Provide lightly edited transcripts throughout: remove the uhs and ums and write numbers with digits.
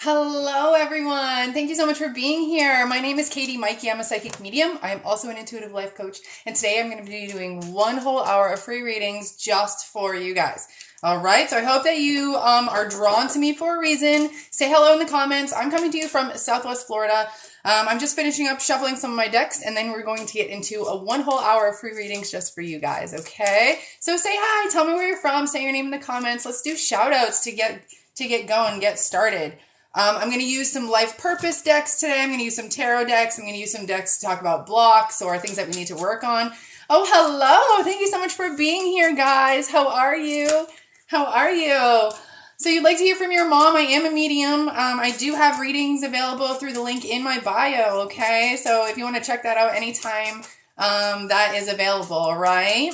Hello, everyone. Thank you so much for being here. My name is Katie Maike. I'm a psychic medium. I am also an intuitive life coach. And today I'm going to be doing 1 whole hour of free readings just for you guys. All right. So I hope that you are drawn to me for a reason. Say hello in the comments. I'm coming to you from Southwest Florida. I'm just finishing up shuffling some of my decks, and then we're going to get into a 1 whole hour of free readings just for you guys. Okay. So say hi. Tell me where you're from. Say your name in the comments. Let's do shout outs to get going, get started. I'm going to use some life purpose decks today. I'm going to use some tarot decks. I'm going to use some decks to talk about blocks or things that we need to work on. Oh, hello. Thank you so much for being here, guys. How are you? How are you? So you'd like to hear from your mom. I am a medium. I do have readings available through the link in my bio, okay? So if you want to check that out anytime, that is available, all right?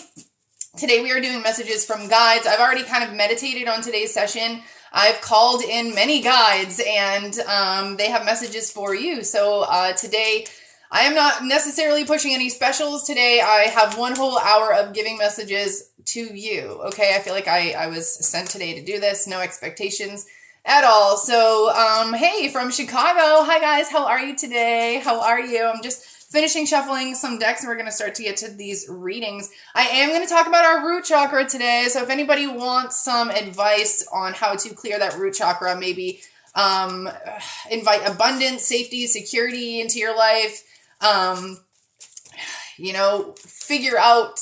Today we are doing messages from guides. I've already kind of meditated on today's session. I've called in many guides and they have messages for you. So today I am not necessarily pushing any specials. Today I have 1 whole hour of giving messages to you. Okay, I feel like I was sent today to do this. No expectations at all. So hey, from Chicago. Hi guys, how are you today? How are you? I'm just finishing shuffling some decks and we're going to start to get to these readings. I am going to talk about our root chakra today. So if anybody wants some advice on how to clear that root chakra, maybe invite abundance, safety, security into your life, figure out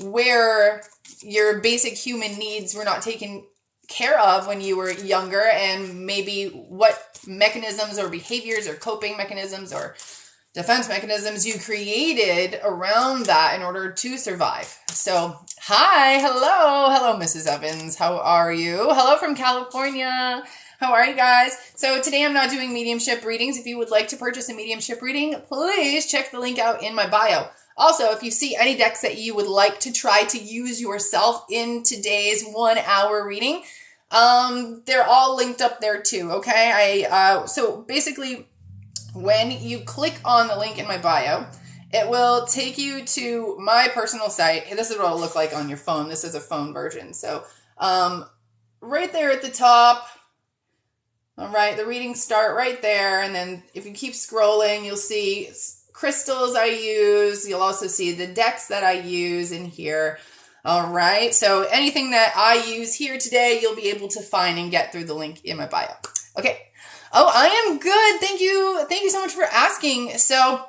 where your basic human needs were not taken care of when you were younger, and maybe what mechanisms or behaviors or coping mechanisms or defense mechanisms you created around that in order to survive. So, hi, hello, Mrs. Evans. How are you? Hello from California. How are you guys? So today I'm not doing mediumship readings. If you would like to purchase a mediumship reading, please check the link out in my bio. Also, if you see any decks that you would like to try to use yourself in today's 1 hour reading, they're all linked up there too, okay? So basically, when you click on the link in my bio, it will take you to my personal site. This is what it'll look like on your phone. This is a phone version. So right there at the top, all right, the readings start right there. And then if you keep scrolling, you'll see crystals I use. You'll also see the decks that I use in here. All right, so anything that I use here today, you'll be able to find and get through the link in my bio. Okay. Oh, I am good. Thank you. Thank you so much for asking. So,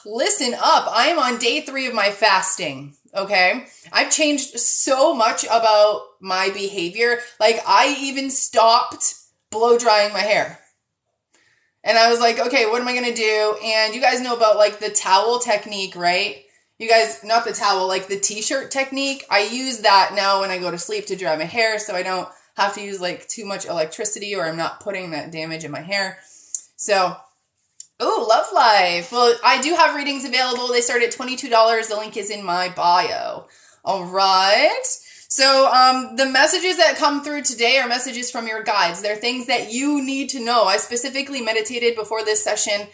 listen up. I am on day 3 of my fasting. Okay. I've changed so much about my behavior. Like, I even stopped blow drying my hair. And I was like, okay, what am I going to do? And you guys know about like the towel technique, right? You guys, not the towel, like the t-shirt technique. I use that now when I go to sleep to dry my hair, so I don't have to use like too much electricity, or I'm not putting that damage in my hair. So, oh, love life. Well, I do have readings available. They start at $22. The link is in my bio. All right. So, the messages that come through today are messages from your guides. They're things that you need to know. I specifically meditated before this session,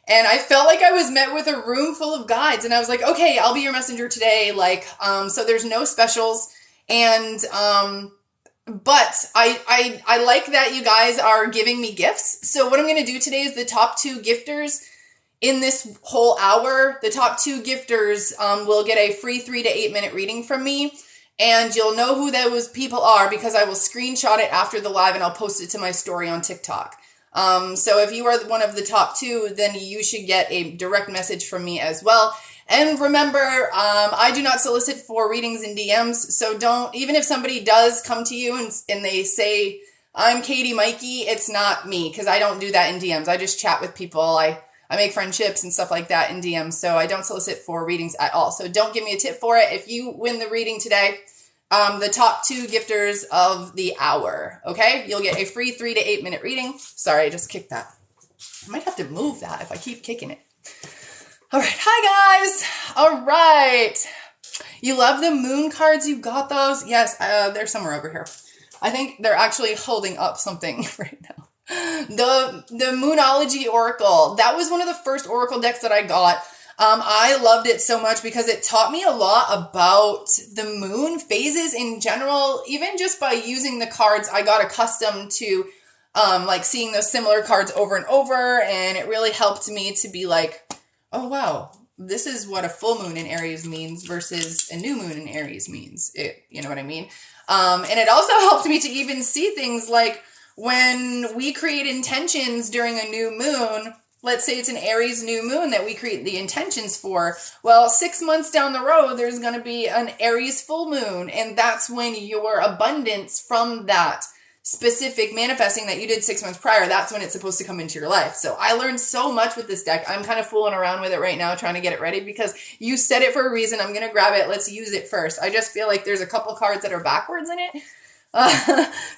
and I felt like I was met with a room full of guides, and I was like, okay, I'll be your messenger today. Like, so there's no specials, and, but I like that you guys are giving me gifts. So what I'm going to do today is the top 2 gifters in this whole hour. The top 2 gifters will get a free 3 to 8 minute reading from me. And you'll know who those people are because I will screenshot it after the live and I'll post it to my story on TikTok. So if you are one of the top 2, then you should get a direct message from me as well. And remember, I do not solicit for readings in DMs, so don't, even if somebody does come to you and they say, I'm Katie Maike, it's not me, because I don't do that in DMs. I just chat with people. I make friendships and stuff like that in DMs, so I don't solicit for readings at all. So don't give me a tip for it. If you win the reading today, the top 2 gifters of the hour, okay? You'll get a free 3 to 8 minute reading. Sorry, I just kicked that. I might have to move that if I keep kicking it. All right. Hi, guys. All right. You love the moon cards? You got those? Yes, they're somewhere over here. I think they're actually holding up something right now. The Moonology Oracle. That was one of the first Oracle decks that I got. I loved it so much because it taught me a lot about the moon phases in general. Even just by using the cards, I got accustomed to like seeing those similar cards over and over, and it really helped me to be like, oh wow, this is what a full moon in Aries means versus a new moon in Aries means. You know what I mean? And it also helped me to even see things like when we create intentions during a new moon. Let's say it's an Aries new moon that we create the intentions for. Well, 6 months down the road, there's going to be an Aries full moon. And that's when your abundance from that specific manifesting that you did 6 months prior, that's when it's supposed to come into your life. So I learned so much with this deck. I'm kind of fooling around with it right now, trying to get it ready because you said it for a reason. I'm going to grab it. Let's use it first. I just feel like there's a couple cards that are backwards in it.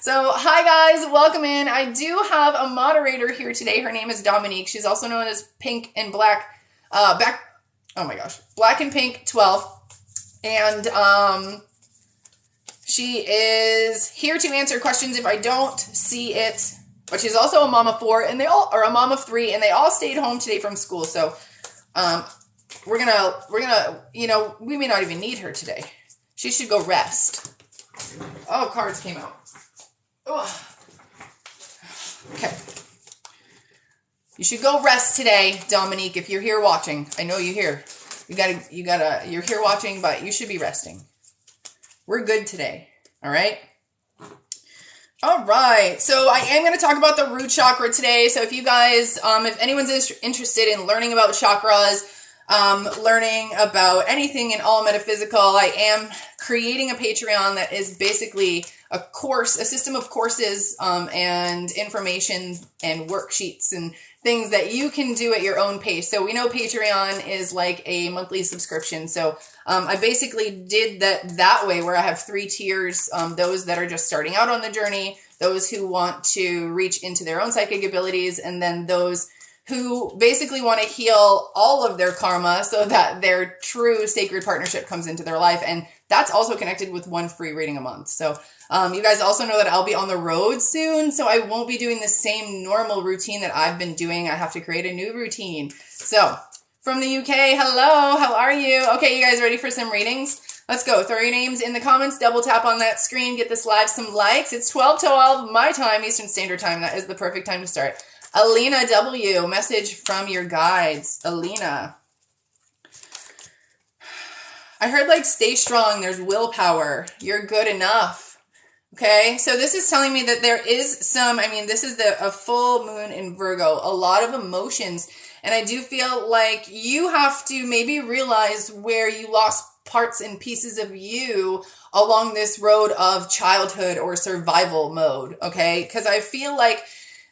So hi guys, welcome in. I do have a moderator here today. Her name is Dominique. She's also known as Pink and Black, Black and Pink 12. And, she is here to answer questions if I don't see it, but she's also a mom of 4 and a mom of 3, and they all stayed home today from school. So, we're gonna, we may not even need her today. She should go rest. Oh, cards came out. Ugh. Okay. You should go rest today, Dominique, if you're here watching. I know you're here. You're here watching, but you should be resting. We're good today. All right. All right. So I am going to talk about the root chakra today. So if you guys, if anyone's interested in learning about chakras, learning about anything in all metaphysical, I am creating a Patreon that is basically a system of courses, and information and worksheets and things that you can do at your own pace. So we know Patreon is like a monthly subscription. So, I basically did that way where I have 3 tiers, those that are just starting out on the journey, those who want to reach into their own psychic abilities, and then those who basically want to heal all of their karma so that their true sacred partnership comes into their life. And that's also connected with 1 free reading a month. So you guys also know that I'll be on the road soon, so I won't be doing the same normal routine that I've been doing. I have to create a new routine. So from the UK, hello, how are you? Okay, you guys ready for some readings? Let's go. Throw your names in the comments, double tap on that screen, get this live some likes. It's 12:12 my time, Eastern Standard Time. That is the perfect time to start. Alina W, message from your guides. Alina. I heard like stay strong, there's willpower, you're good enough. Okay, so this is telling me that there is this is a full moon in Virgo, a lot of emotions. And I do feel like you have to maybe realize where you lost parts and pieces of you along this road of childhood or survival mode. Okay, because I feel like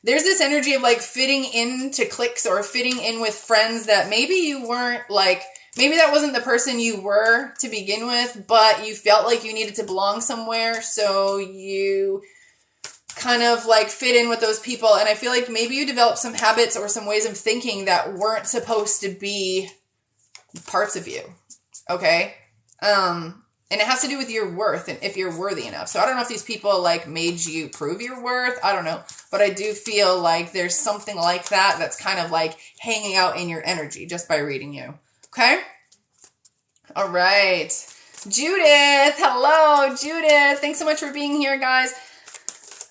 there's this energy of like fitting into cliques or fitting in with friends that maybe you weren't like, maybe that wasn't the person you were to begin with, but you felt like you needed to belong somewhere. So you kind of like fit in with those people. And I feel like maybe you developed some habits or some ways of thinking that weren't supposed to be parts of you. Okay. And it has to do with your worth and if you're worthy enough. So I don't know if these people like made you prove your worth. I don't know. But I do feel like there's something like that that's kind of like hanging out in your energy just by reading you. Okay? All right. Judith. Hello, Judith. Thanks so much for being here, guys.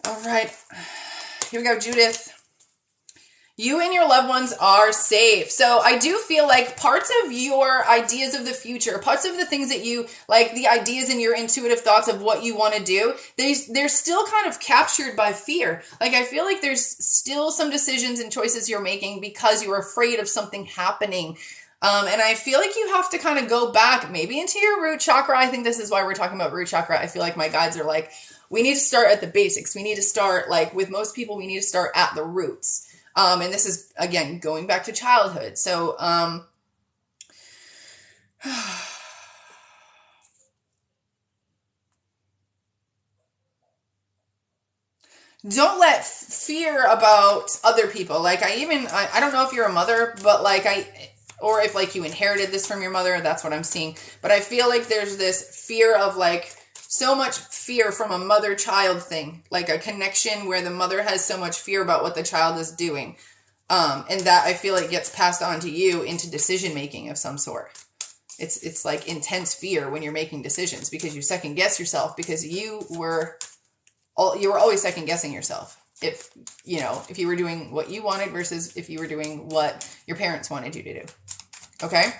All right. Here we go, Judith. You and your loved ones are safe. So I do feel like parts of your ideas of the future, parts of the things that you, like the ideas and your intuitive thoughts of what you want to do, they're still kind of captured by fear. Like I feel like there's still some decisions and choices you're making because you're afraid of something happening. And I feel like you have to kind of go back maybe into your root chakra. I think this is why we're talking about root chakra. I feel like my guides are like, we need to start at the basics. We need to start like with most people, we need to start at the roots. And this is, again, going back to childhood. So, don't let fear about other people. Like I don't know if you're a mother, but like or if like you inherited this from your mother, that's what I'm seeing. But I feel like there's this fear of like, so much fear from a mother-child thing, like a connection where the mother has so much fear about what the child is doing. And that I feel like gets passed on to you into decision making of some sort. It's like intense fear when you're making decisions because you second guess yourself because you were always second guessing yourself. If you were doing what you wanted versus if you were doing what your parents wanted you to do. Okay?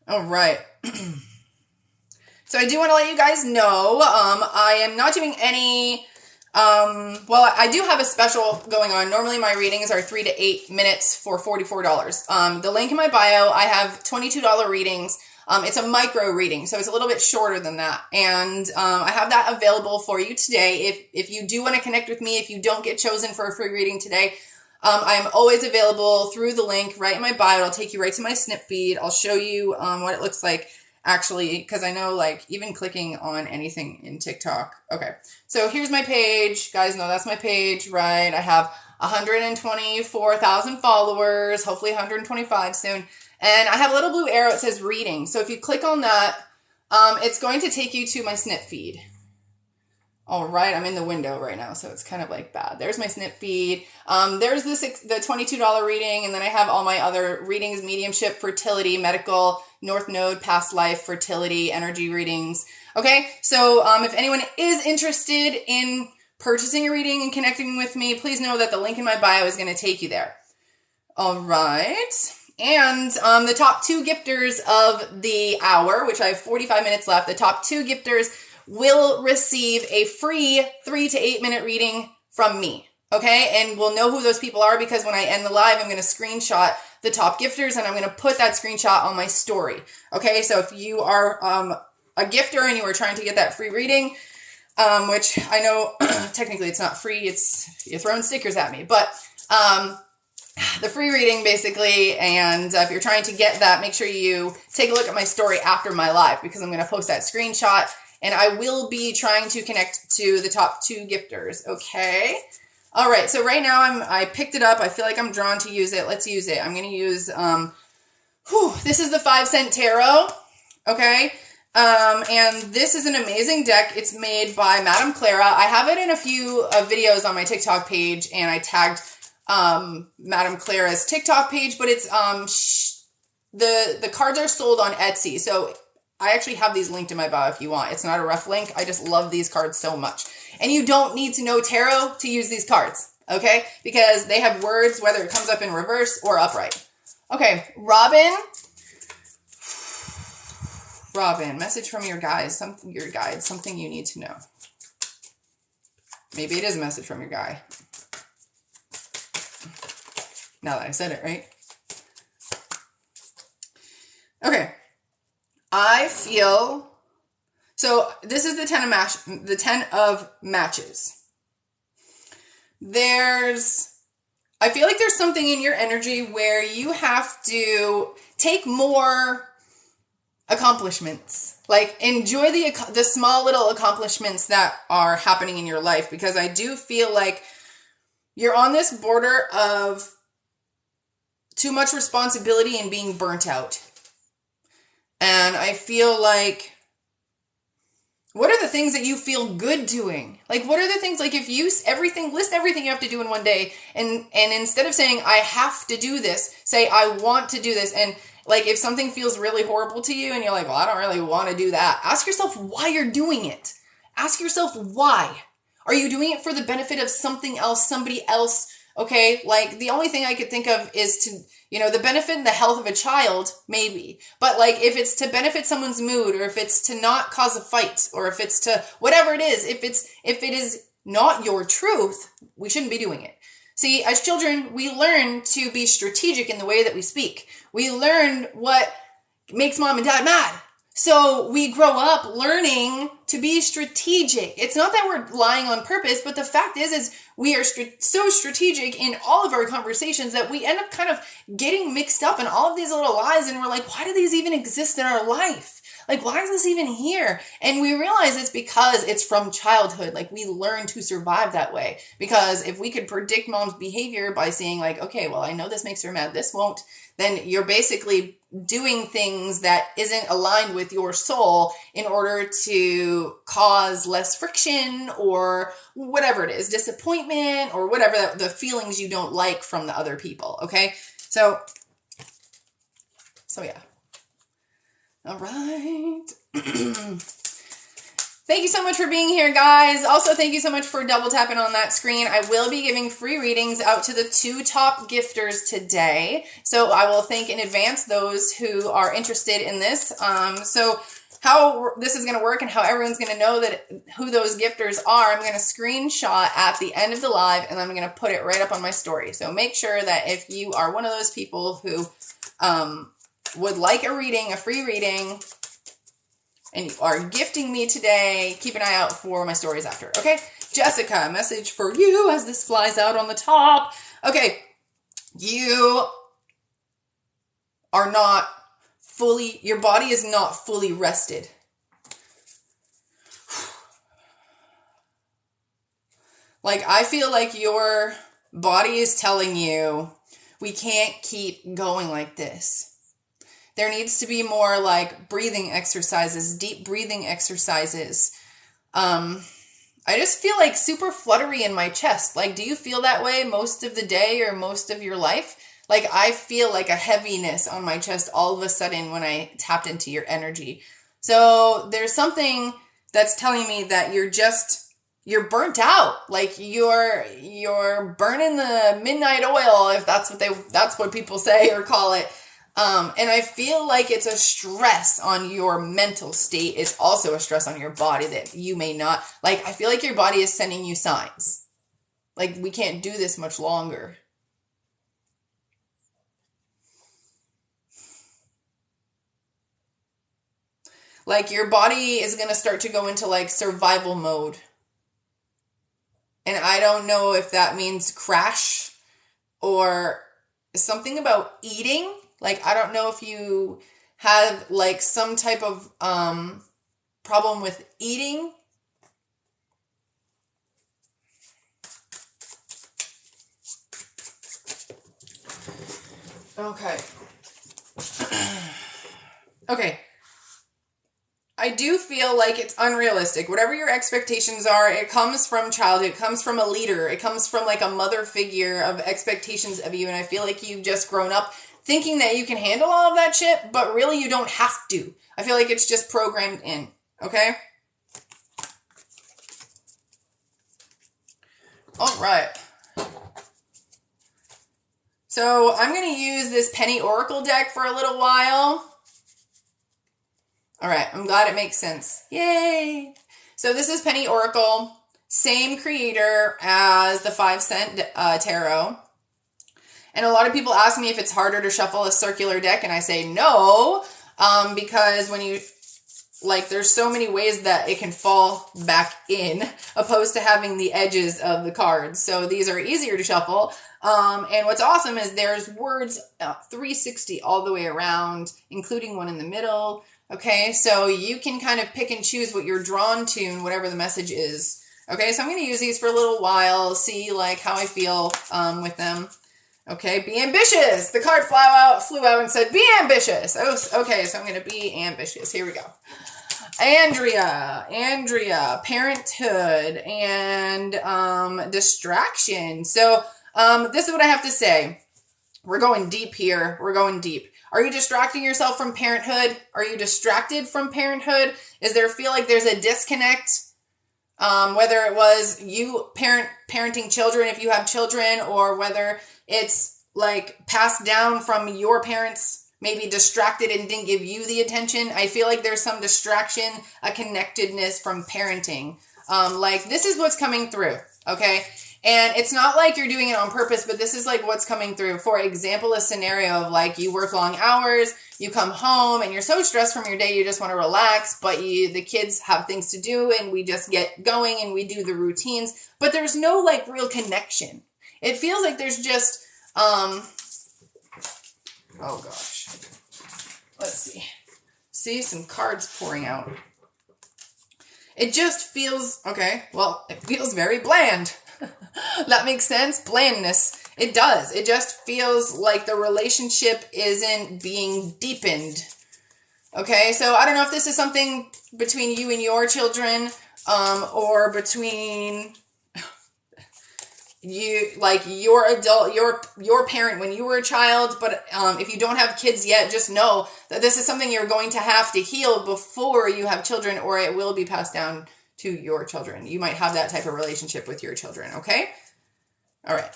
All right. So I do want to let you guys know, I am not doing any, I do have a special going on. Normally my readings are 3 to 8 minutes for $44. The link in my bio, I have $22 readings. It's a micro reading, so it's a little bit shorter than that. And I have that available for you today. If you do want to connect with me, if you don't get chosen for a free reading today, I'm always available through the link right in my bio. It'll take you right to my snip feed. I'll show you what it looks like actually, because I know like even clicking on anything in TikTok. Okay, so here's my page. Guys know that's my page, right? I have 124,000 followers, hopefully 125 soon. And I have a little blue arrow. It says reading. So if you click on that, it's going to take you to my snip feed. All right, I'm in the window right now, so it's kind of like bad. There's my snip feed. There's the $22 reading, and then I have all my other readings: mediumship, fertility, medical, North Node, past life, fertility, energy readings. Okay, so if anyone is interested in purchasing a reading and connecting with me, please know that the link in my bio is going to take you there. All right. And the top 2 gifters of the hour, which I have 45 minutes left, the top 2 gifters will receive a free 3 to 8 minute reading from me. Okay, and we'll know who those people are because when I end the live, I'm going to screenshot the top gifters and I'm going to put that screenshot on my story. Okay, so if you are a gifter and you are trying to get that free reading, which I know technically it's not free, you're throwing stickers at me, but the free reading basically, and if you're trying to get that, make sure you take a look at my story after my live because I'm going to post that screenshot and I will be trying to connect to the top 2 gifters. Okay. All right. So right now I picked it up. I feel like I'm drawn to use it. Let's use it. I'm going to use, this is the 5 Cent Tarot. Okay. And this is an amazing deck. It's made by Madame Clara. I have it in a few videos on my TikTok page and I tagged Madame Clara's TikTok page, but it's the cards are sold on Etsy. So I actually have these linked in my bio if you want. It's not a rough link. I just love these cards so much. And you don't need to know tarot to use these cards, okay? Because they have words, whether it comes up in reverse or upright. Okay, Robin, message from your guys, something you need to know. Maybe it is a message from your guy. Now that I said it, right? Okay. I feel, so this is the 10 of matches. I feel like there's something in your energy where you have to take more accomplishments. Like enjoy the small little accomplishments that are happening in your life, because I do feel like you're on this border of too much responsibility and being burnt out. And I feel like, what are the things that you feel good doing? Like, what are the things, like if you list everything you have to do in one day, and instead of saying, I have to do this, say, I want to do this. And like, if something feels really horrible to you and you're like, well, I don't really want to do that. Ask yourself why you're doing it. Ask yourself why. Are you doing it for the benefit of something else, somebody else? Okay, like the only thing I could think of is to, the benefit and the health of a child, maybe. But like if it's to benefit someone's mood, or if it's to not cause a fight, or if it's to whatever it is, if it is not your truth, we shouldn't be doing it. See, as children, we learn to be strategic in the way that we speak. We learn what makes mom and dad mad. So we grow up learning to be strategic. It's not that we're lying on purpose, but the fact is we are so strategic in all of our conversations that we end up kind of getting mixed up in all of these little lies. And we're like, why do these even exist in our life? Like, why is this even here? And we realize it's because it's from childhood. Like, we learn to survive that way. Because if we could predict mom's behavior by saying like, okay, well, I know this makes her mad. This won't. then you're basically doing things that isn't aligned with your soul in order to cause less friction or whatever it is, disappointment or whatever the feelings you don't like from the other people. Okay. So yeah. All right. Thank you so much for being here, guys. Also, thank you so much for double tapping on that screen. I will be giving free readings out to the 2 top gifters today. So I will thank in advance those who are interested in this. So how this is going to work and how everyone's going to know that who those gifters are, I'm going to screenshot at the end of the live and I'm going to put it right up on my story. So make sure that if you are one of those people who would like a reading, a free reading, and you are gifting me today, keep an eye out for my stories after. Okay, Jessica, message for you as this flies out on the top. Okay, you are not fully, your body is not fully rested. Like, I feel like your body is telling you, we can't keep going like this. There needs to be more like breathing exercises, deep breathing exercises. I just feel like super fluttery in my chest. Like, do you feel that way most of the day or most of your life? Like, I feel like a heaviness on my chest all of a sudden when I tapped into your energy. So there's something that's telling me that you're burnt out. Like you're burning the midnight oil, if that's what people say or call it. And I feel like it's a stress on your mental state. It's also a stress on your body that you may not, like, I feel like your body is sending you signs. Like, we can't do this much longer. Like, your body is going to start to go into like survival mode. And I don't know if that means crash or something about eating. Like, I don't know if you have like some type of problem with eating. Okay. Okay. I do feel like it's unrealistic. Whatever your expectations are, it comes from childhood. It comes from a leader. It comes from like a mother figure of expectations of you. And I feel like you've just grown up thinking that you can handle all of that shit, but really you don't have to. I feel like it's just programmed in. Okay? All right. So I'm going to use this Penny Oracle deck for a little while. All right, I'm glad it makes sense. Yay! So this is Penny Oracle, same creator as the 5 cent tarot. And a lot of people ask me if it's harder to shuffle a circular deck, and I say no, because when you, like, there's so many ways that it can fall back in, opposed to having the edges of the cards. So these are easier to shuffle. And what's awesome is there's words 360 all the way around, including one in the middle. Okay, so you can kind of pick and choose what you're drawn to and whatever the message is. Okay, so I'm going to use these for a little while, see like how I feel with them. Okay, be ambitious. The card flew out and said, be ambitious. Oh, okay, so I'm going to be ambitious. Here we go. Andrea, parenthood, and distraction. So this is what I have to say. We're going deep here. We're going deep. Are you distracting yourself from parenthood? Are you distracted from parenthood? Is there feel like there's a disconnect? Whether it was you parenting children if you have children, or whether it's like passed down from your parents, maybe distracted and didn't give you the attention. I feel like there's some distraction, a connectedness from parenting. Like this is what's coming through, okay? And it's not like you're doing it on purpose, but this is like what's coming through. For example, a scenario of like you work long hours, you come home and you're so stressed from your day, you just want to relax, but the kids have things to do and we just get going and we do the routines, but there's no like real connection. It feels like there's just, oh gosh, let's see some cards pouring out. It just feels, okay, well, it feels very bland. That makes sense. Blandness It does. It just feels like the relationship isn't being deepened. Okay, so I don't know if this is something between you and your children, or between you, like your adult, your parent when you were a child. But if you don't have kids yet, just know that this is something you're going to have to heal before you have children, or it will be passed down to your children. You might have that type of relationship with your children. Okay. All right.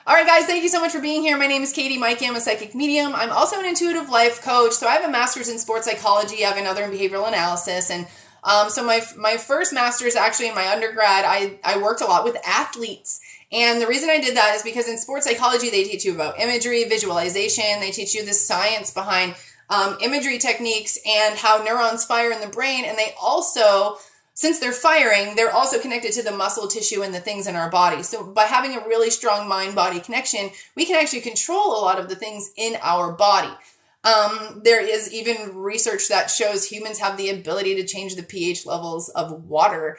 All right, guys, thank you so much for being here. My name is Katie Maike. I'm a psychic medium. I'm also an intuitive life coach. So I have a master's in sports psychology. I have another in behavioral analysis. And so my first master's, actually in my undergrad, I worked a lot with athletes. And the reason I did that is because in sports psychology, they teach you about imagery, visualization. They teach you the science behind imagery techniques and how neurons fire in the brain. And they also, since they're firing, they're also connected to the muscle tissue and the things in our body. So by having a really strong mind-body connection, we can actually control a lot of the things in our body. There is even research that shows humans have the ability to change the pH levels of water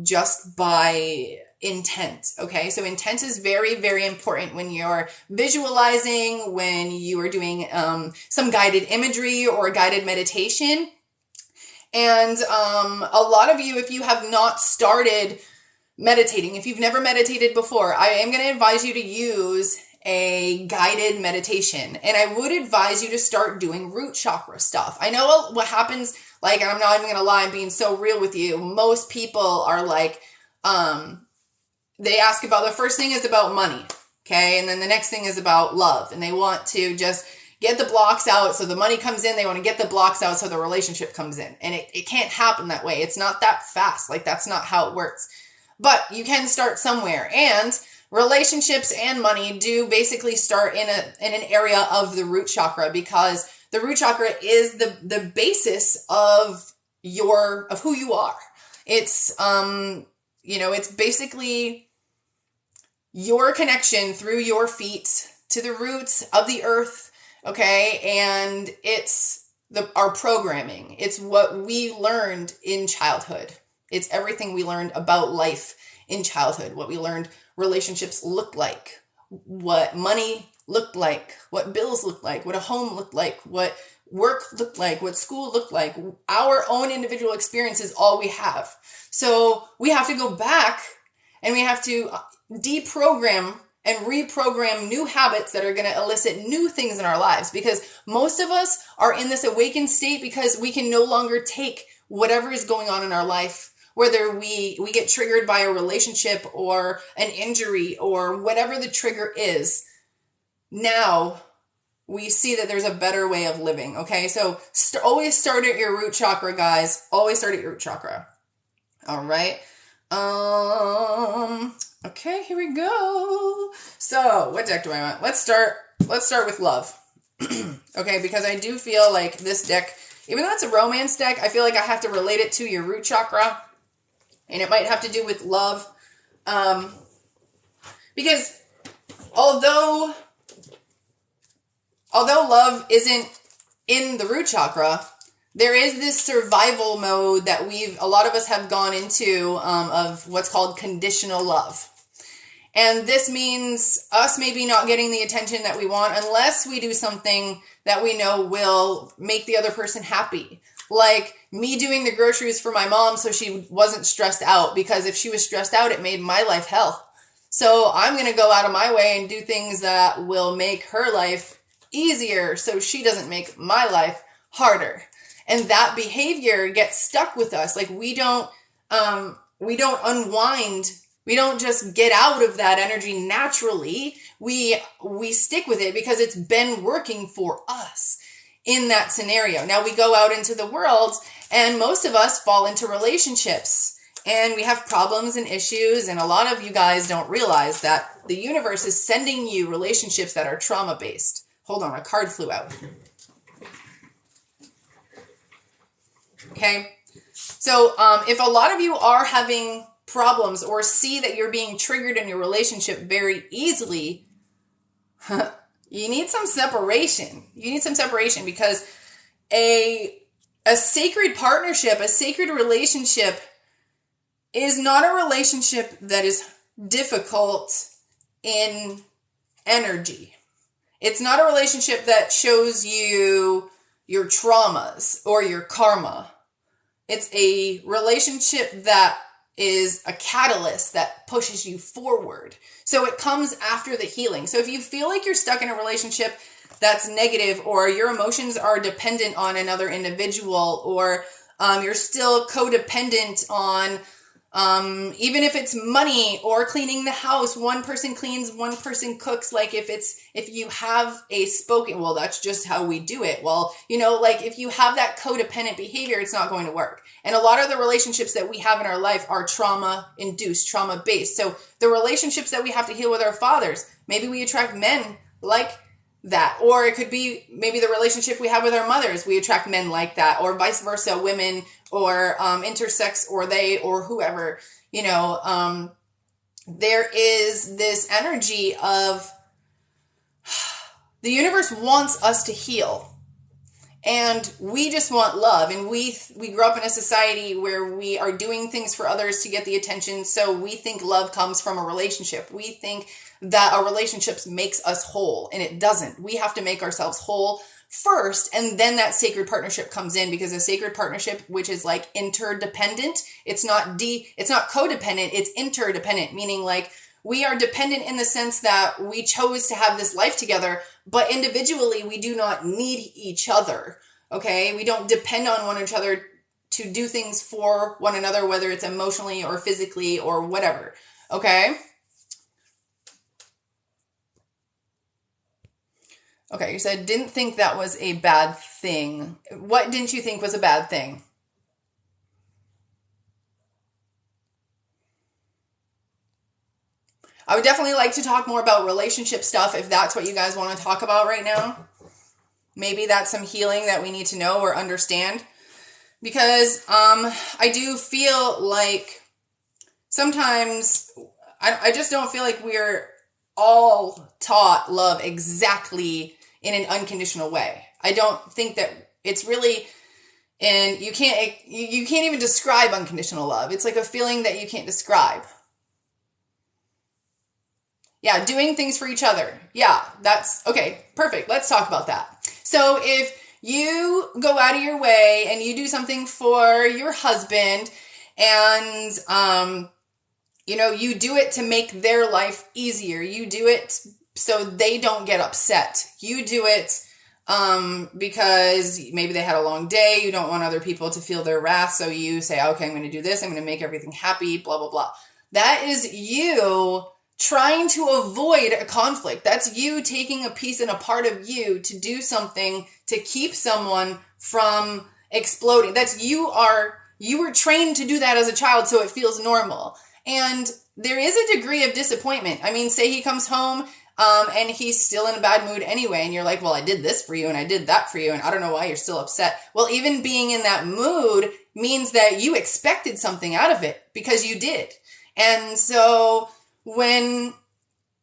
just by intent. Okay, so intent is very, very important when you're visualizing, when you are doing some guided imagery or guided meditation. And a lot of you, if you have not started meditating, if you've never meditated before, I am going to advise you to use a guided meditation. And I would advise you to start doing root chakra stuff. I know what happens, like, I'm not even going to lie, I'm being so real with you. Most people are like, they ask about, the first thing is about money. Okay. And then the next thing is about love. And they want to just get the blocks out so the money comes in. They want to get the blocks out so the relationship comes in. And it can't happen that way. It's not that fast. Like, that's not how it works. But you can start somewhere. And relationships and money do basically start in an area of the root chakra, because the root chakra is the basis of who you are. It's it's basically your connection through your feet to the roots of the earth. Okay, and it's our programming. It's what we learned in childhood. It's everything we learned about life in childhood, what we learned relationships looked like, what money looked like, what bills looked like, what a home looked like, what work looked like, what school looked like. Our own individual experience is all we have. So we have to go back and we have to deprogram and reprogram new habits that are going to elicit new things in our lives, because most of us are in this awakened state because we can no longer take whatever is going on in our life, whether we get triggered by a relationship or an injury or whatever the trigger is. Now we see that there's a better way of living. Okay, so always start at your root chakra, guys. Always start at your root chakra. All right. Okay, here we go. So, what deck do I want? Let's start with love. Okay, because I do feel like this deck, even though it's a romance deck, I feel like I have to relate it to your root chakra, and it might have to do with love. Because although love isn't in the root chakra, there is this survival mode that a lot of us have gone into of what's called conditional love. And this means us maybe not getting the attention that we want unless we do something that we know will make the other person happy. Like me doing the groceries for my mom so she wasn't stressed out, because if she was stressed out, it made my life hell. So I'm going to go out of my way and do things that will make her life easier so she doesn't make my life harder. And that behavior gets stuck with us. Like we don't unwind. We don't just get out of that energy naturally. We stick with it because it's been working for us in that scenario. Now we go out into the world and most of us fall into relationships and we have problems and issues. And a lot of you guys don't realize that the universe is sending you relationships that are trauma-based. Hold on, a card flew out. Okay, so if a lot of you are having problems or see that you're being triggered in your relationship very easily, you need some separation. You need some separation, because a sacred partnership, a sacred relationship is not a relationship that is difficult in energy. It's not a relationship that shows you your traumas or your karma. It's a relationship that is a catalyst that pushes you forward. So it comes after the healing. So if you feel like you're stuck in a relationship that's negative, or your emotions are dependent on another individual, or you're still codependent on even if it's money or cleaning the house, one person cleans, one person cooks. Like if you have a spoken, well, that's just how we do it. Well, like if you have that codependent behavior, it's not going to work. And a lot of the relationships that we have in our life are trauma induced, trauma based. So the relationships that we have to heal with our fathers, maybe we attract men like that, or it could be maybe the relationship we have with our mothers, we attract men like that, or vice versa, women, or intersex, or they, or whoever. There is this energy of the universe wants us to heal, and we just want love. And we grew up in a society where we are doing things for others to get the attention, so we think love comes from a relationship. We think that a relationship makes us whole, and it doesn't. We have to make ourselves whole first, and then that sacred partnership comes in, because a sacred partnership, which is like interdependent, it's not codependent, it's interdependent, meaning like we are dependent in the sense that we chose to have this life together, but individually we do not need each other. Okay, we don't depend on one another to do things for one another, whether it's emotionally or physically or whatever. Okay. Okay, you said didn't think that was a bad thing. What didn't you think was a bad thing? I would definitely like to talk more about relationship stuff if that's what you guys want to talk about right now. Maybe that's some healing that we need to know or understand. Because I do feel like sometimes I just don't feel like we're all taught love exactly in an unconditional way. I don't think that it's really, and you can't even describe unconditional love. It's like a feeling that you can't describe. Yeah, doing things for each other. Yeah, that's okay. Perfect. Let's talk about that. So if you go out of your way and you do something for your husband, and you do it to make their life easier. You do it so they don't get upset. You do it because maybe they had a long day. You don't want other people to feel their wrath. So you say, okay, I'm going to do this. I'm going to make everything happy, blah, blah, blah. That is you trying to avoid a conflict. That's you taking a piece and a part of you to do something to keep someone from exploding. That's you were trained to do that as a child, so it feels normal. And there is a degree of disappointment. I mean, say he comes home and he's still in a bad mood anyway, and you're like, well, I did this for you and I did that for you, and I don't know why you're still upset. Well, even being in that mood means that you expected something out of it, because you did. And so when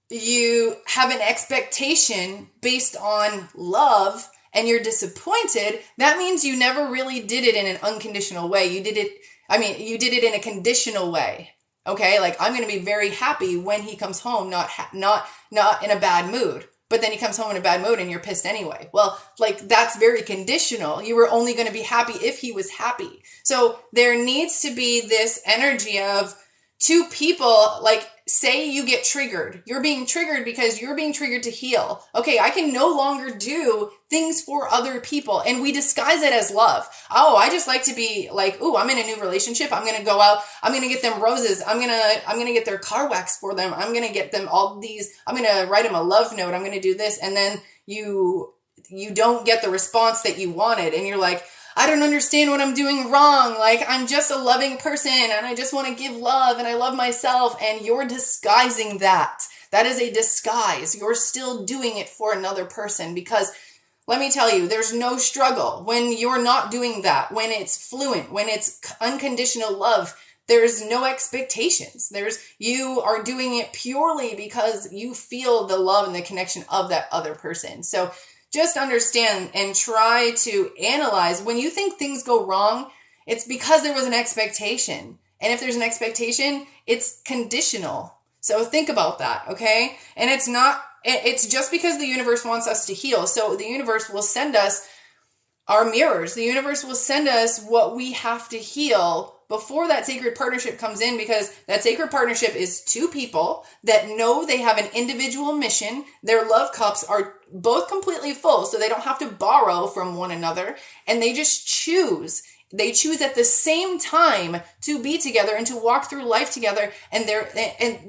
you have an expectation based on love and you're disappointed, that means you never really did it in an unconditional way. You did it in a conditional way. Okay, like I'm going to be very happy when he comes home, not in a bad mood. But then he comes home in a bad mood and you're pissed anyway. Well, like that's very conditional. You were only going to be happy if he was happy. So there needs to be this energy of two people, like say you get triggered. You're being triggered because you're being triggered to heal. Okay, I can no longer do things for other people. And we disguise it as love. Oh, I just like to be like, ooh, I'm in a new relationship. I'm going to go out. I'm going to get them roses. I'm going to get their car wax for them. I'm going to get them all these. I'm going to write them a love note. I'm going to do this. And then you don't get the response that you wanted. And you're like, I don't understand what I'm doing wrong. Like, I'm just a loving person and I just want to give love and I love myself. And you're disguising that. That is a disguise. You're still doing it for another person, because let me tell you, there's no struggle when you're not doing that, when it's fluent, when it's unconditional love. There's no expectations. You are doing it purely because you feel the love and the connection of that other person. So just understand and try to analyze when you think things go wrong, it's because there was an expectation. And if there's an expectation, it's conditional. So think about that, okay? And it's just because the universe wants us to heal. So the universe will send us our mirrors. The universe will send us what we have to heal before that sacred partnership comes in, because that sacred partnership is two people that know they have an individual mission. Their love cups are both completely full, so they don't have to borrow from one another, and they just choose. They choose at the same time to be together and to walk through life together, and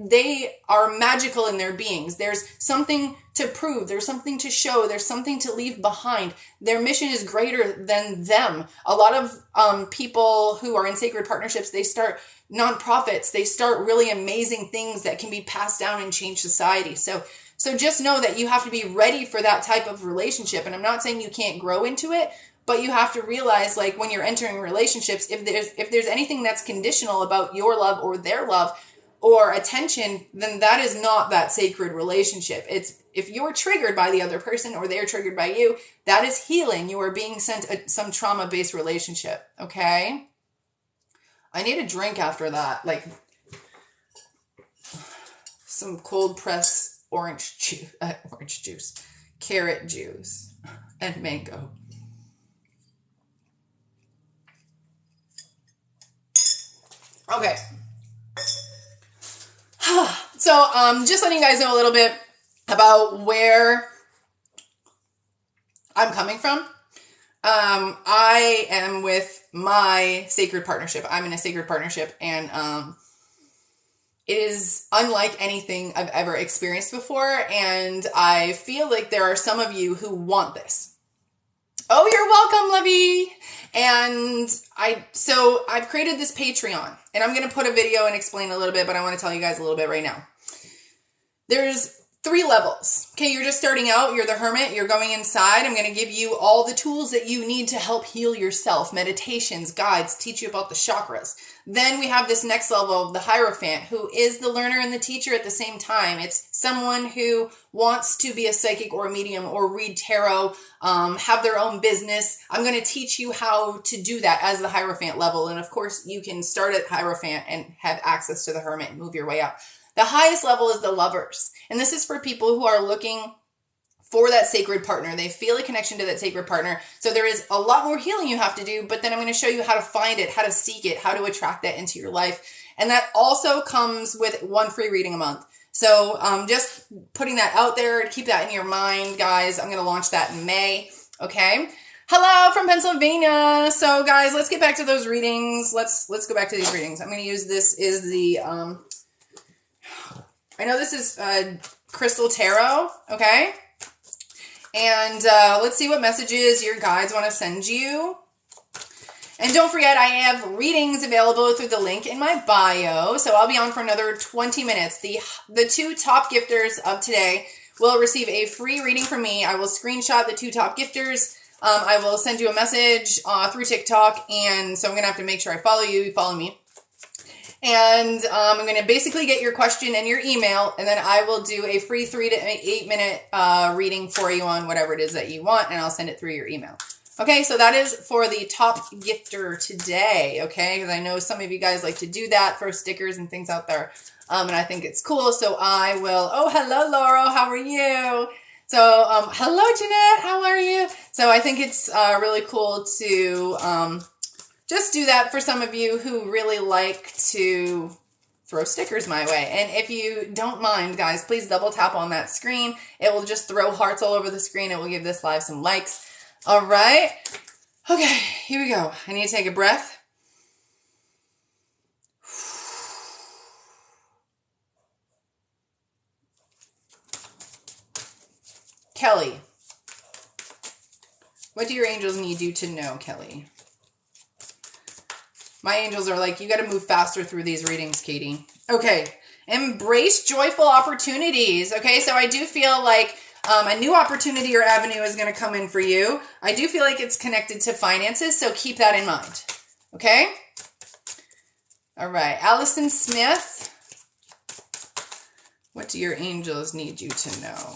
they are magical in their beings. There's something to prove, there's something to show, there's something to leave behind. Their mission is greater than them. A lot of people who are in sacred partnerships, they start nonprofits, they start really amazing things that can be passed down and change society. So just know that you have to be ready for that type of relationship. And I'm not saying you can't grow into it, but you have to realize, like, when you're entering relationships, if there's anything that's conditional about your love or their love or attention, then that is not that sacred relationship. It's if you're triggered by the other person or they're triggered by you, that is healing. You are being sent some trauma-based relationship, okay? I need a drink after that, like some cold pressed orange juice, carrot juice, and mango. Okay. So, just letting you guys know a little bit about where I'm coming from. I am with my sacred partnership. I'm in a sacred partnership, and it is unlike anything I've ever experienced before, and I feel like there are some of you who want this. Oh, you're welcome, Lovey. And I've created this Patreon, and I'm going to put a video and explain a little bit, but I want to tell you guys a little bit right now. There's 3 levels. Okay, you're just starting out. You're the hermit. You're going inside. I'm going to give you all the tools that you need to help heal yourself. Meditations, guides, teach you about the chakras. Then we have this next level of the Hierophant, who is the learner and the teacher at the same time. It's someone who wants to be a psychic or a medium or read tarot, have their own business. I'm going to teach you how to do that as the Hierophant level. And of course, you can start at Hierophant and have access to the Hermit and move your way up. The highest level is the Lovers. And this is for people who are looking for that sacred partner. They feel a connection to that sacred partner. So there is a lot more healing you have to do, but then I'm going to show you how to find it, how to seek it, how to attract that into your life. And that also comes with 1 free reading a month. So just putting that out there, keep that in your mind, guys. I'm going to launch that in May. Okay. Hello from Pennsylvania. So guys, let's get back to those readings. Let's go back to these readings. I'm going to use this is the, I know this is Crystal Tarot, okay? And let's see what messages your guides want to send you. And don't forget, I have readings available through the link in my bio. So I'll be on for another 20 minutes. The 2 top gifters of today will receive a free reading from me. I will screenshot the 2 top gifters. I will send you a message through TikTok. And so I'm going to have to make sure I follow you. You follow me. And I'm going to basically get your question and your email, and then I will do a free 3 to 8 minute reading for you on whatever it is that you want, and I'll send it through your email. Okay, so that is for the top gifter today, okay? Because I know some of you guys like to do that, throw stickers and things out there, and I think it's cool, so I will... Oh, hello, Laurel, how are you? So, hello, Jeanette, how are you? So I think it's really cool to... just do that for some of you who really like to throw stickers my way. And if you don't mind, guys, please double tap on that screen. It will just throw hearts all over the screen. It will give this live some likes. All right. Okay, here we go. I need to take a breath. Kelly. What do your angels need you to know, Kelly? My angels are like, you got to move faster through these readings, Katie. Okay. Embrace joyful opportunities. Okay. So I do feel like a new opportunity or avenue is going to come in for you. I do feel like it's connected to finances. So keep that in mind. Okay. All right. Allison Smith. What do your angels need you to know?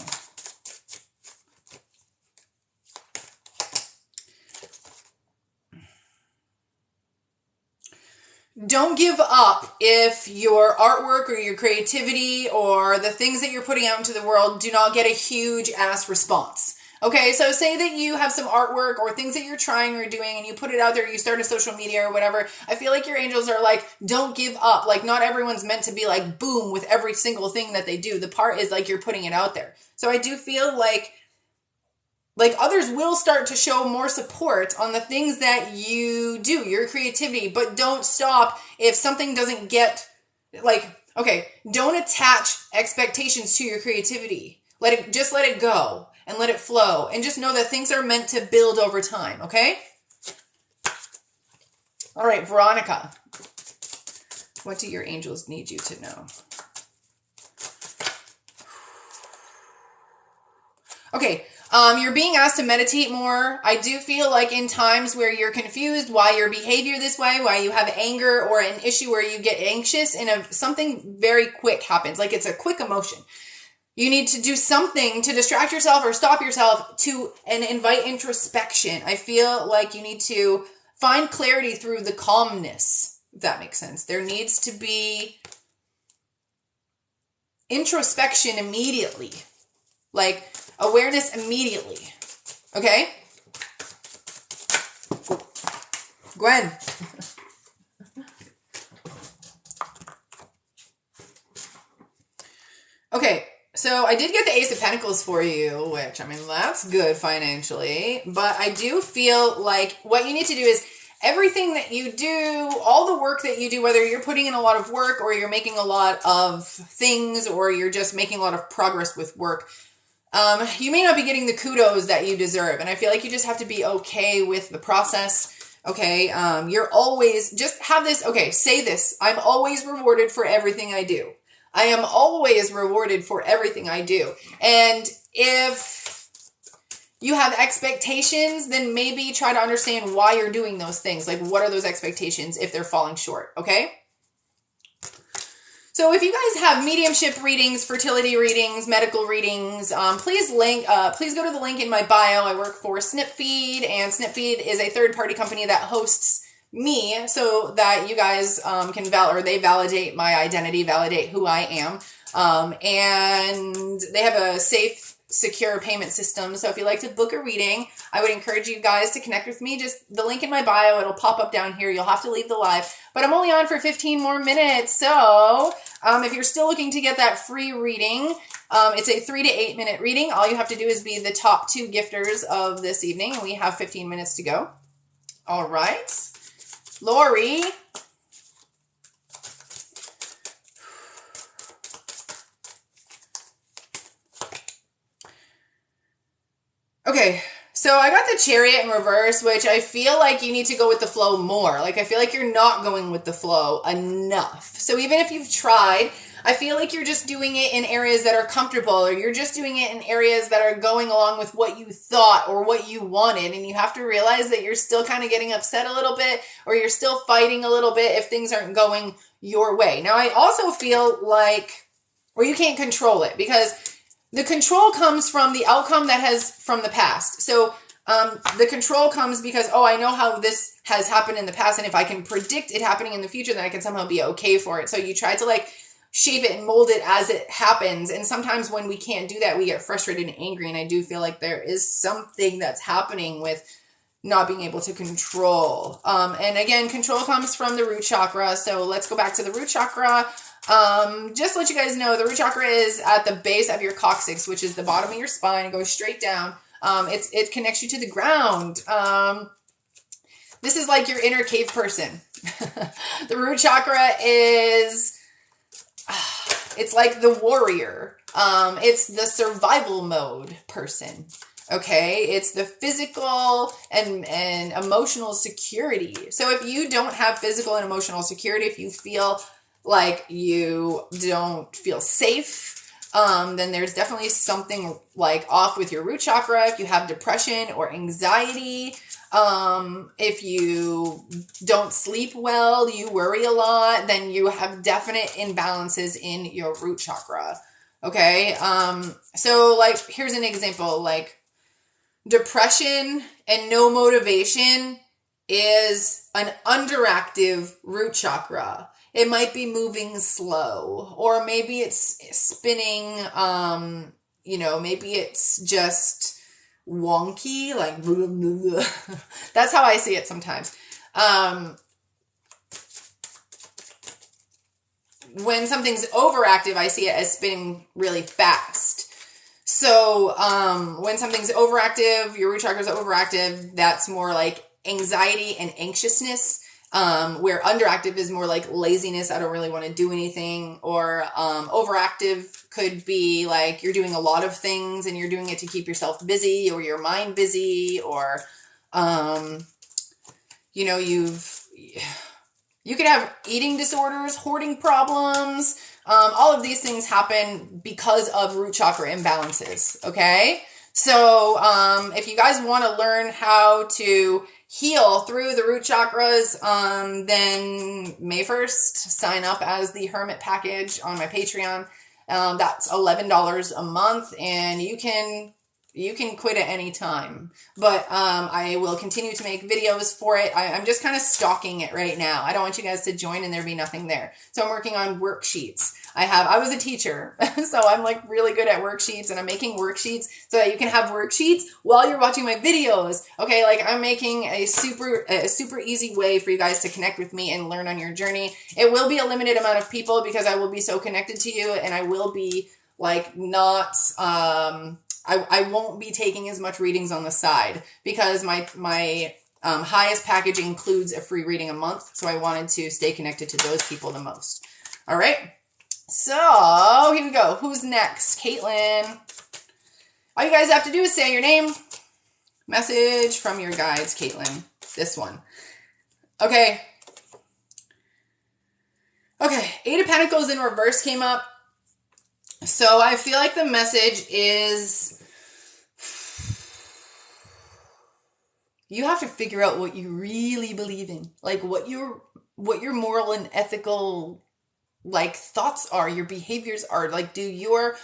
don't give up if your artwork or your creativity or the things that you're putting out into the world do not get a huge ass response. Okay, so say that you have some artwork or things that you're trying or doing and you put it out there, you start a social media or whatever. I feel like your angels are like, don't give up. Like, not everyone's meant to be like boom with every single thing that they do. The part is like you're putting it out there. So I do feel like others will start to show more support on the things that you do, your creativity, but don't stop if something doesn't get, like, okay, don't attach expectations to your creativity. Let it go and let it flow, and just know that things are meant to build over time, okay? All right, Veronica, what do your angels need you to know? Okay, you're being asked to meditate more. I do feel like in times where you're confused why your behavior this way, why you have anger or an issue where you get anxious and something very quick happens, like it's a quick emotion. You need to do something to distract yourself or stop yourself and invite introspection. I feel like you need to find clarity through the calmness, if that makes sense. There needs to be introspection immediately, like awareness immediately. Okay? Gwen. Okay. So I did get the Ace of Pentacles for you, which, I mean, that's good financially. But I do feel like what you need to do is everything that you do, all the work that you do, whether you're putting in a lot of work or you're making a lot of things or you're just making a lot of progress with work, you may not be getting the kudos that you deserve. And I feel like you just have to be okay with the process. Okay. You're always, just have this. Okay. Say this. I'm always rewarded for everything I do. I am always rewarded for everything I do. And if you have expectations, then maybe try to understand why you're doing those things. Like, what are those expectations if they're falling short? Okay. So if you guys have mediumship readings, fertility readings, medical readings, please go to the link in my bio. I work for Snipfeed, and Snipfeed is a third-party company that hosts me so that you guys they validate my identity, validate who I am. And they have a safe, secure payment system. So if you like to book a reading, I would encourage you guys to connect with me. Just the link in my bio, it'll pop up down here. You'll have to leave the live, but I'm only on for 15 more minutes. So if you're still looking to get that free reading, it's a 3 to 8 minute reading. All you have to do is be the top 2 gifters of this evening. We have 15 minutes to go. All right. Lori. Okay, so I got the Chariot in reverse, which I feel like you need to go with the flow more. Like, I feel like you're not going with the flow enough. So even if you've tried, I feel like you're just doing it in areas that are comfortable, or you're just doing it in areas that are going along with what you thought or what you wanted. And you have to realize that you're still kind of getting upset a little bit, or you're still fighting a little bit if things aren't going your way. Now, I also feel like, or you can't control it, because the control comes from the outcome from the past. So the control comes because, I know how this has happened in the past, and if I can predict it happening in the future, then I can somehow be okay for it. So you try to shape it and mold it as it happens. And sometimes when we can't do that, we get frustrated and angry. And I do feel like there is something that's happening with not being able to control. And again, control comes from the root chakra. So let's go back to the root chakra. Just to let you guys know, the root chakra is at the base of your coccyx, which is the bottom of your spine. It goes straight down. It connects you to the ground. This is like your inner cave person. The root chakra is, it's like the warrior. It's the survival mode person. Okay. It's the physical and emotional security. So if you don't have physical and emotional security, if you feel like you don't feel safe, then there's definitely something off with your root chakra. If you have depression or anxiety, if you don't sleep well, you worry a lot, then you have definite imbalances in your root chakra. Okay. So here's an example, depression and no motivation is an underactive root chakra. It might be moving slow, or maybe it's spinning, maybe it's just wonky, like that's how I see it sometimes. When something's overactive, I see it as spinning really fast. So when something's overactive, your root chakra is overactive, that's more like anxiety and anxiousness. Where underactive is more like laziness, I don't really want to do anything. Or overactive could be like you're doing a lot of things and you're doing it to keep yourself busy or your mind busy, or you could have eating disorders, hoarding problems. All of these things happen because of root chakra imbalances, okay? So if you guys want to learn how to heal through the root chakras, then May 1st, sign up as the Hermit package on my Patreon. That's $11 a month, and you can quit at any time. But I will continue to make videos for it. I'm just kind of stalking it right now. I don't want you guys to join and there be nothing there. So I'm working on worksheets. I was a teacher, so I'm like really good at worksheets, and I'm making worksheets so that you can have worksheets while you're watching my videos. Okay, like I'm making a super easy way for you guys to connect with me and learn on your journey. It will be a limited amount of people because I will be so connected to you, and I will be like not I won't be taking as much readings on the side because my highest package includes a free reading a month. So I wanted to stay connected to those people the most. All right. So here we go. Who's next? Caitlin. All you guys have to do is say your name. Message from your guides, Caitlin. This one. Okay. Okay. 8 of Pentacles in reverse came up. So I feel like the message is you have to figure out what you really believe in, like what your moral and ethical like thoughts are, your behaviors are. Like, do your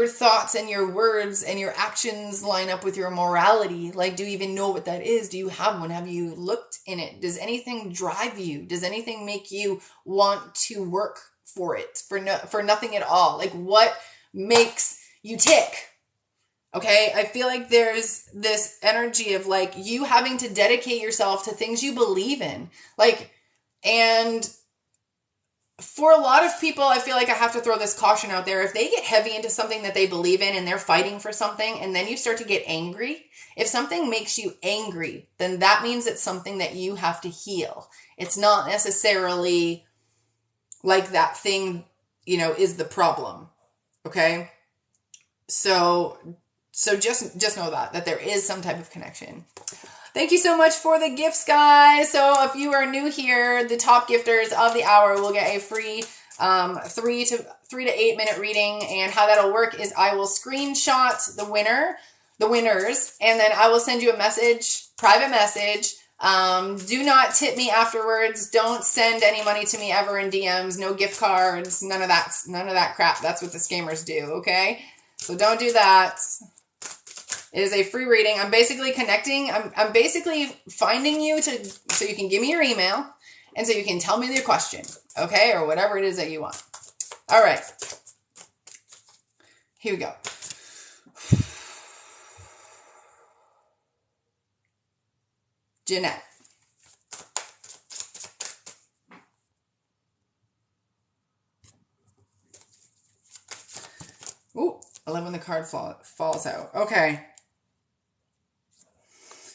thoughts and your words and your actions line up with your morality? Like, do you even know what that is? Do you have one? Have you looked in it? Does anything drive you? Does anything make you want to work for it, for nothing at all? Like, what makes you tick? Okay, I feel like there's this energy of like you having to dedicate yourself to things you believe in. Like, and for a lot of people, I feel like I have to throw this caution out there. If they get heavy into something that they believe in and they're fighting for something, and then you start to get angry, if something makes you angry, then that means it's something that you have to heal. It's not necessarily like that thing, is the problem. Okay? So just know that there is some type of connection. Thank you so much for the gifts, guys. So if you are new here, the top gifters of the hour will get a free 3 to 8 minute reading. And how that'll work is I will screenshot the winners, and then I will send you a message, private message. Do not tip me afterwards. Don't send any money to me ever in DMs. No gift cards. None of that crap. That's what the scammers do. Okay. So don't do that. It is a free reading. I'm basically connecting. I'm basically finding you so you can give me your email and so you can tell me your question. Okay. Or whatever it is that you want. All right. Here we go. Jeanette. Ooh, I love when the card falls out. Okay.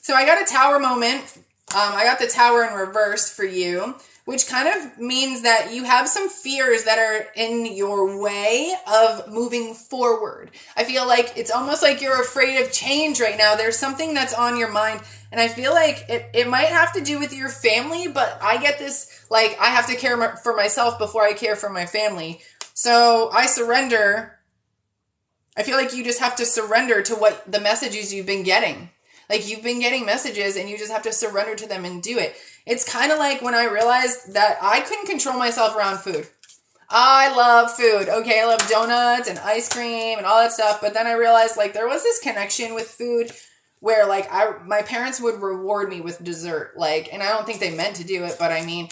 So I got a tower moment. I got the tower in reverse for you, which kind of means that you have some fears that are in your way of moving forward. I feel like it's almost like you're afraid of change right now. There's something that's on your mind, and I feel like it might have to do with your family, but I get this, like, I have to care for myself before I care for my family. So I surrender. I feel like you just have to surrender to what the messages you've been getting. Like, you've been getting messages and you just have to surrender to them and do it. It's kind of like when I realized that I couldn't control myself around food. I love food. Okay, I love donuts and ice cream and all that stuff. But then I realized, like, there was this connection with food where like my parents would reward me with dessert. Like, and I don't think they meant to do it, but I mean,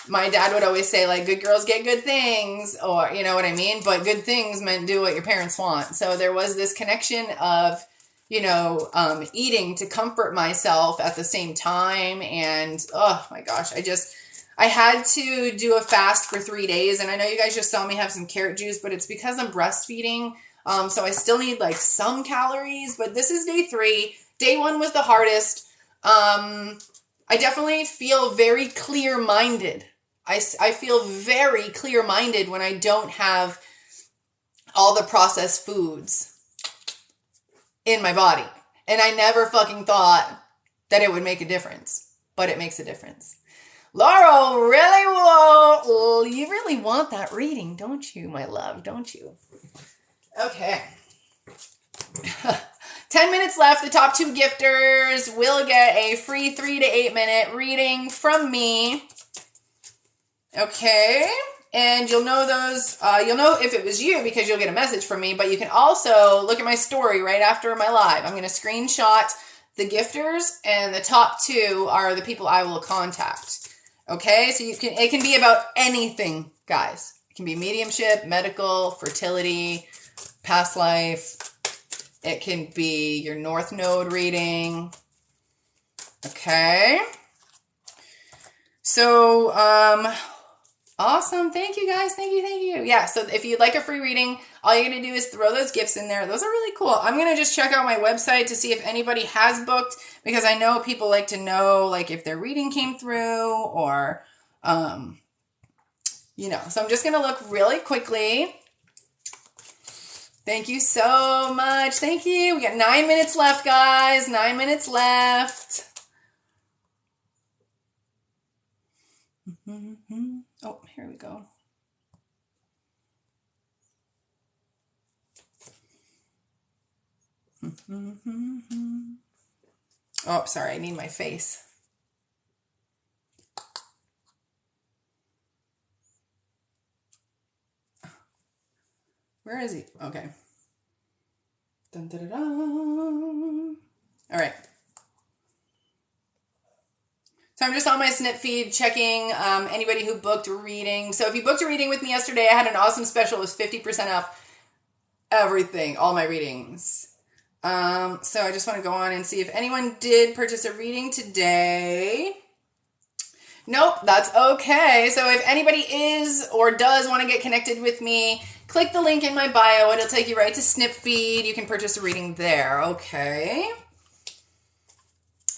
my dad would always say like good girls get good things, or you know what I mean? But good things meant do what your parents want. So there was this connection of, you know, eating to comfort myself at the same time. And oh my gosh, I had to do a fast for 3 days. And I know you guys just saw me have some carrot juice, but it's because I'm breastfeeding. So I still need like some calories, but this is day 3. Day 1 was the hardest. I definitely feel very clear-minded. I feel very clear-minded when I don't have all the processed foods in my body. And I never fucking thought that it would make a difference, but it makes a difference. Laurel, you really want that reading, don't you, my love? Don't you? Okay. 10 minutes left. The top 2 gifters will get a free 3 to 8 minute reading from me. Okay. And you'll know those, you'll know if it was you because you'll get a message from me, but you can also look at my story right after my live. I'm going to screenshot the gifters, and the top 2 are the people I will contact. Okay. So it can be about anything, guys. It can be mediumship, medical, fertility, past life. It can be your North Node reading. Okay. So, awesome. Thank you guys. Thank you. Yeah. So if you'd like a free reading, all you're going to do is throw those gifts in there. Those are really cool. I'm going to just check out my website to see if anybody has booked, because I know people like to know like if their reading came through or, you know, so I'm just going to look really quickly. Thank you so much. Thank you. We got 9 minutes left, guys. 9 minutes left. Oh, here we go. Oh, sorry. I need my face. Where is he? Okay. Dun, dun, dun, dun. All right. So I'm just on my snip feed checking anybody who booked a reading. So if you booked a reading with me yesterday, I had an awesome special. It was 50% off everything, all my readings. So I just want to go on and see if anyone did purchase a reading today. Nope, that's okay. So if anybody is or does want to get connected with me, click the link in my bio. It'll take you right to Snip Feed. You can purchase a reading there. Okay.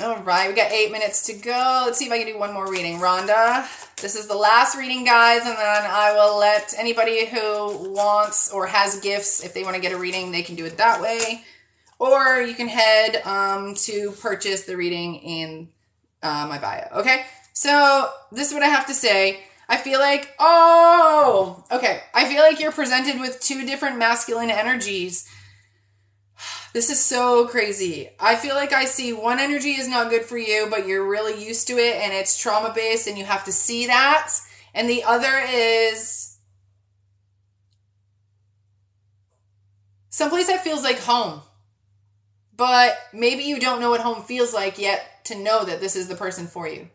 All right, we got 8 minutes to go. Let's see if I can do one more reading. Rhonda, this is the last reading, guys, and then I will let anybody who wants or has gifts, if they want to get a reading, they can do it that way. Or you can head to purchase the reading in my bio. Okay, so this is what I have to say. I feel like, I feel like you're presented with 2 different masculine energies. This is so crazy. I feel like I see one energy is not good for you, but you're really used to it and it's trauma-based and you have to see that. And the other is someplace that feels like home. But maybe you don't know what home feels like yet to know that this is the person for you.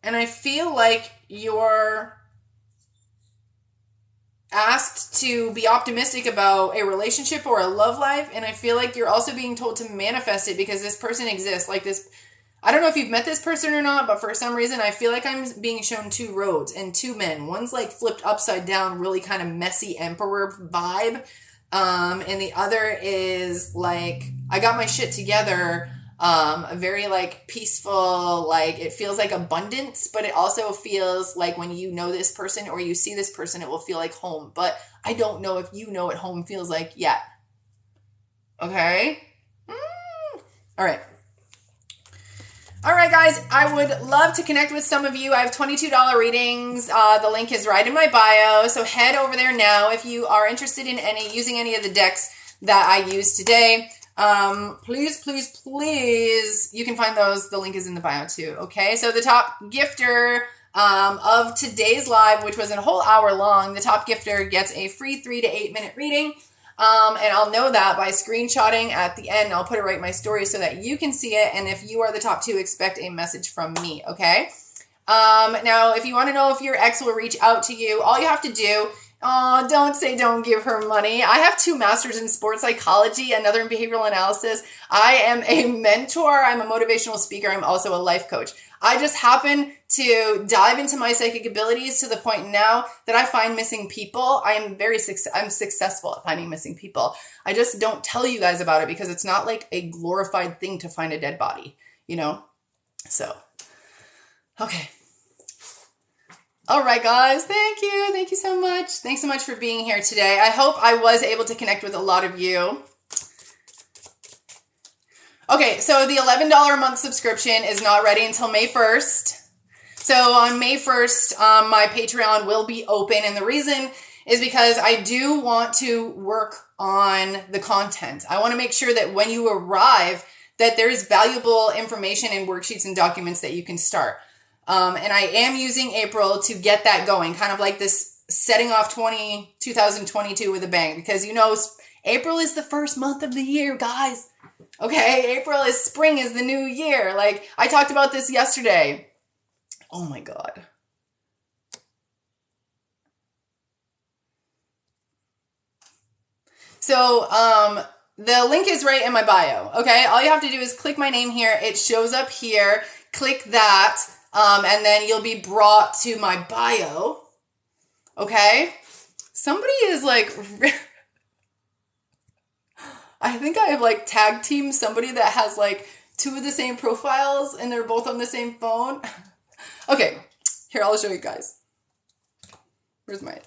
And I feel like you're asked to be optimistic about a relationship or a love life, and I feel like you're also being told to manifest it because this person exists. Like this, I don't know if you've met this person or not, but for some reason I feel like I'm being shown 2 roads and 2 men. One's like flipped upside down, really kind of messy emperor vibe, and the other is like, I got my shit together. A very like peaceful, like it feels like abundance, but it also feels like when you know this person or you see this person, it will feel like home. But I don't know if you know what home feels like yet. Okay. All right. All right, guys, I would love to connect with some of you. I have $22 readings. The link is right in my bio. So head over there now if you are interested in using any of the decks that I used today. Please, you can find those. The link is in the bio too. Okay. So the top gifter, of today's live, which was a whole hour long, the top gifter gets a free 3 to 8 minute reading. And I'll know that by screenshotting at the end. I'll put it right in my story so that you can see it. And if you are the top 2, expect a message from me, okay? Now, if you want to know if your ex will reach out to you, all you have to do, don't say don't give her money. I have 2 masters in sports psychology, another in behavioral analysis. I am a mentor. I'm a motivational speaker. I'm also a life coach. I just happen to dive into my psychic abilities to the point now that I find missing people. I'm successful at finding missing people. I just don't tell you guys about it because it's not like a glorified thing to find a dead body, you know? So, okay. All right, guys. Thank you. Thank you so much. Thanks so much for being here today. I hope I was able to connect with a lot of you. Okay, so the $11 a month subscription is not ready until May 1st. So on May 1st, my Patreon will be open. And the reason is because I do want to work on the content. I want to make sure that when you arrive, that there's valuable information and worksheets and documents that you can start. And I am using April to get that going, kind of like this setting off 2022 with a bang, because you know, April is the first month of the year, guys. Okay, April is spring, is the new year. Like, I talked about this yesterday. Oh my God. So, the link is right in my bio, okay? All you have to do is click my name here. It shows up here. Click that, and then you'll be brought to my bio, okay? Somebody is like... I think I have like tag teamed somebody that has like 2 of the same profiles and they're both on the same phone. Okay, here, I'll show you guys. Where's mine?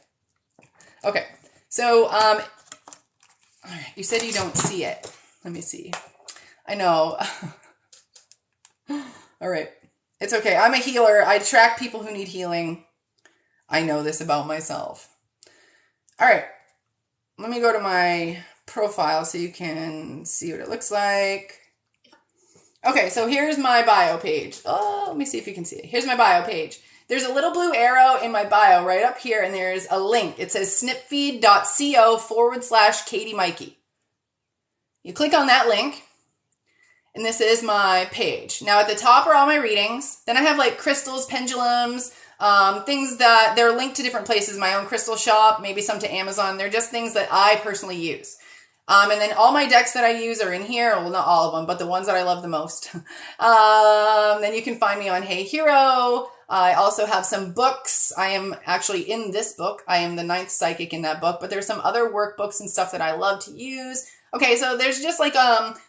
Okay, so, all right, you said you don't see it. Let me see. I know. All right, it's okay. I'm a healer. I track people who need healing. I know this about myself. All right, let me go to my profile so you can see what it looks like. Okay, so here's my bio page. Oh, let me see if you can see it. Here's my bio page. There's a little blue arrow in my bio right up here, and there's a link. It says snipfeed.co/Katie Maike. You click on that link, and this is my page. Now at the top are all my readings. Then I have like crystals, pendulums, things that they're linked to different places. My own crystal shop, maybe some to Amazon. They're just things that I personally use. And then all my decks that I use are in here. Well, not all of them, but the ones that I love the most. Then you can find me on Hey Hero. I also have some books. I am actually in this book. I am the 9th psychic in that book, but there's some other workbooks and stuff that I love to use. Okay, so there's just like,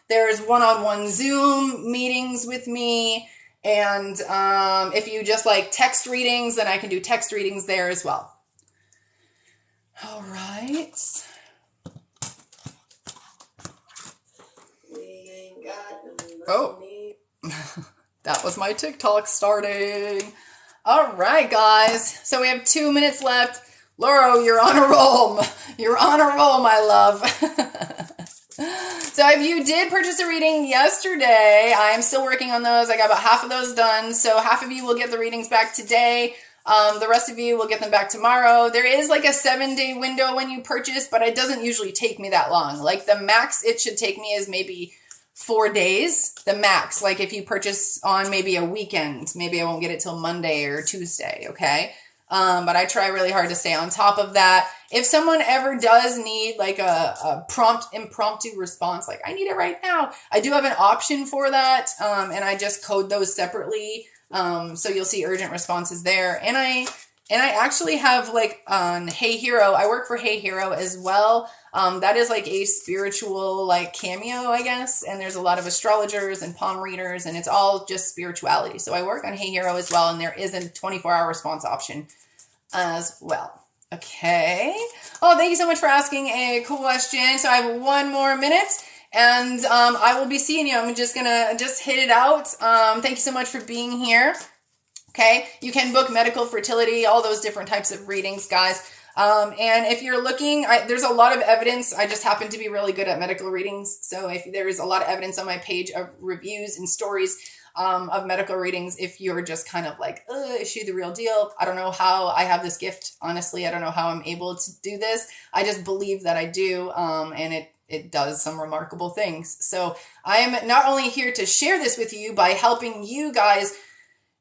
there's one-on-one Zoom meetings with me. And if you just like text readings, then I can do text readings there as well. All right. Oh, that was my TikTok starting. All right, guys. So we have 2 minutes left. Laura, you're on a roll. You're on a roll, my love. So if you did purchase a reading yesterday, I am still working on those. I got about half of those done. So half of you will get the readings back today. The rest of you will get them back tomorrow. There is like a 7-day window when you purchase, but it doesn't usually take me that long. Like the max it should take me is maybe 4 days, the max. Like if you purchase on maybe a weekend, maybe I won't get it till Monday or Tuesday, okay? But I try really hard to stay on top of that. If someone ever does need like a impromptu response, like I need it right now, I do have an option for that. And I just code those separately. So you'll see urgent responses there. And I actually have like on Hey Hero, I work for Hey Hero as well. That is like a spiritual like cameo, I guess. And there's a lot of astrologers and palm readers and it's all just spirituality. So I work on Hey Hero as well. And there is a 24-hour response option as well. Okay. Oh, thank you so much for asking a question. So I have 1 more minute and I will be seeing you. I'm just going to hit it out. Thank you so much for being here. Okay. You can book medical, fertility, all those different types of readings, guys. And if you're looking, there's a lot of evidence. I just happen to be really good at medical readings. So if there is a lot of evidence on my page of reviews and stories of medical readings if you're just kind of like, is she the real deal? I don't know how I have this gift. Honestly, I don't know how I'm able to do this. I just believe that I do, and it does some remarkable things. So I am not only here to share this with you by helping you guys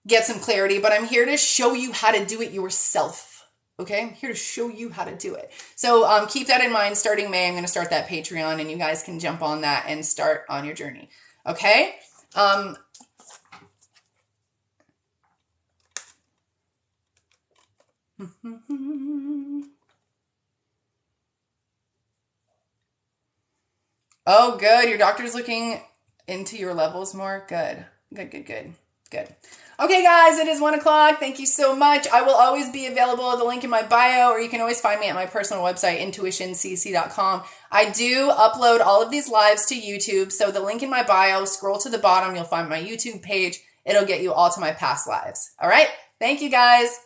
get some clarity, but I'm here to show you how to do it yourself. Okay, I'm here to show you how to do it. So keep that in mind. Starting May, I'm going to start that Patreon, and you guys can jump on that and start on your journey. Okay. Oh, good. Your doctor's looking into your levels more. Good. Okay, guys, it is 1 o'clock. Thank you so much. I will always be available at the link in my bio, or you can always find me at my personal website, intuitioncc.com. I do upload all of these lives to YouTube. So the link in my bio, scroll to the bottom, you'll find my YouTube page. It'll get you all to my past lives. All right. Thank you, guys.